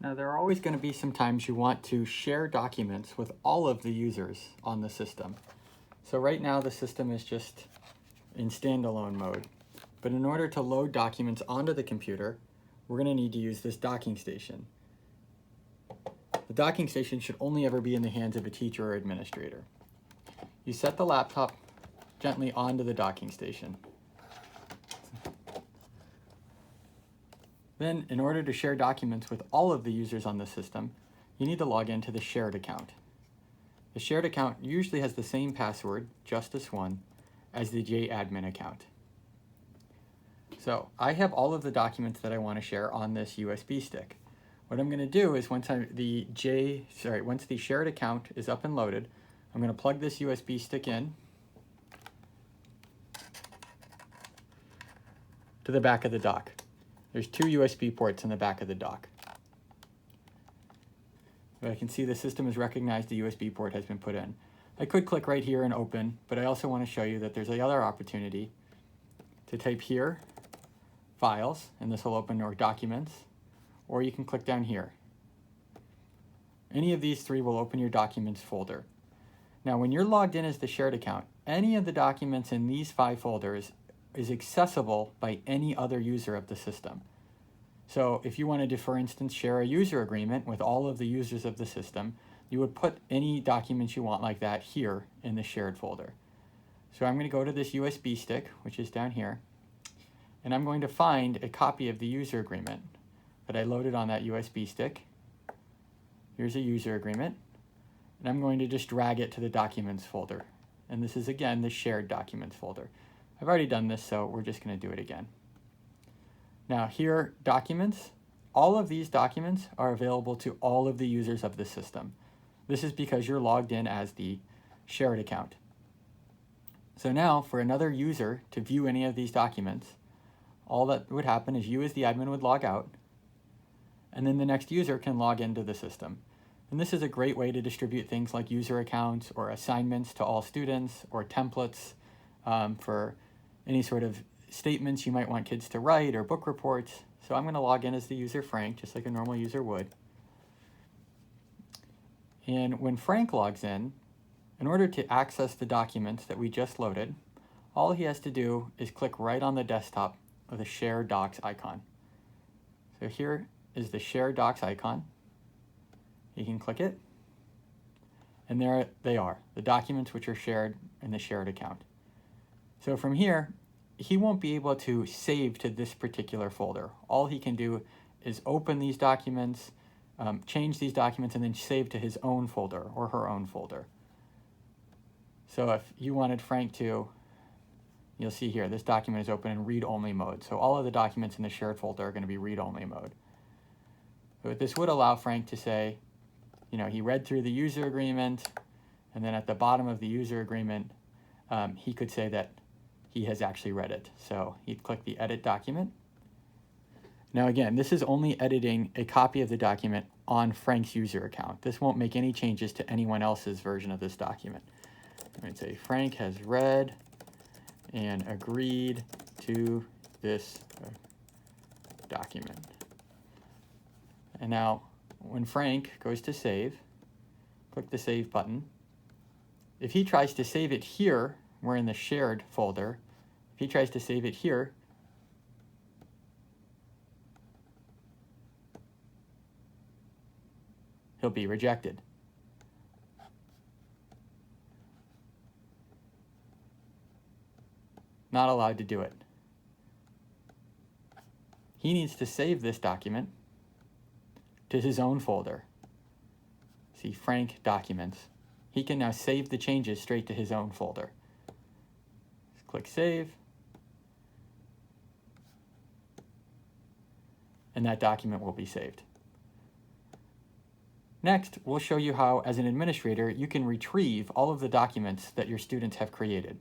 Now, there are always going to be some times you want to share documents with all of the users on the system. So right now the system is just in standalone mode. But in order to load documents onto the computer, we're going to need to use this docking station. The docking station should only ever be in the hands of a teacher or administrator. You set the laptop gently onto the docking station. Then, in order to share documents with all of the users on the system, you need to log into the shared account. The shared account usually has the same password, justice1, as the JAdmin account. So I have all of the documents that I want to share on this USB stick. What I'm going to do is once the shared account is up and loaded, I'm going to plug this USB stick in to the back of the dock. There's two USB ports in the back of the dock. I can see the system has recognized the USB port has been put in. I could click right here and open, but I also want to show you that there's another opportunity to type here, files, and this will open or documents, or you can click down here. Any of these three will open your documents folder. Now, when you're logged in as the shared account, any of the documents in these 5 folders is accessible by any other user of the system. So if you wanted to, for instance, share a user agreement with all of the users of the system, you would put any documents you want like that here in the shared folder. So I'm going to go to this USB stick, which is down here, and I'm going to find a copy of the user agreement that I loaded on that USB stick. Here's a user agreement, and I'm going to just drag it to the documents folder. And this is, again, the shared documents folder. I've already done this, so we're just going to do it again. Now here, documents, all of these documents are available to all of the users of the system. This is because you're logged in as the shared account. So now for another user to view any of these documents, all that would happen is you as the admin would log out, and then the next user can log into the system. And this is a great way to distribute things like user accounts or assignments to all students or templates for any sort of statements you might want kids to write or book reports. So I'm going to log in as the user Frank, just like a normal user would. And when Frank logs in order to access the documents that we just loaded, all he has to do is click right on the desktop of the Share Docs icon. So here is the Share Docs icon. You can click it, and there they are, the documents which are shared in the shared account. So from here, he won't be able to save to this particular folder. All he can do is open these documents, change these documents, and then save to his own folder or her own folder. So if you wanted Frank to, you'll see here, this document is open in read-only mode. So all of the documents in the shared folder are going to be read-only mode. So this would allow Frank to say, he read through the user agreement, and then at the bottom of the user agreement, he could say that he has actually read it. So he'd click the edit document. Now again, this is only editing a copy of the document on Frank's user account. This won't make any changes to anyone else's version of this document. I'm going to say Frank has read and agreed to this document. And now when Frank goes to save, click the save button. If he tries to save it here, we're in the shared folder. If he tries to save it here, he'll be rejected. Not allowed to do it. He needs to save this document to his own folder. See, Frank Documents. He can now save the changes straight to his own folder. Click Save. And that document will be saved. Next, we'll show you how, as an administrator, you can retrieve all of the documents that your students have created.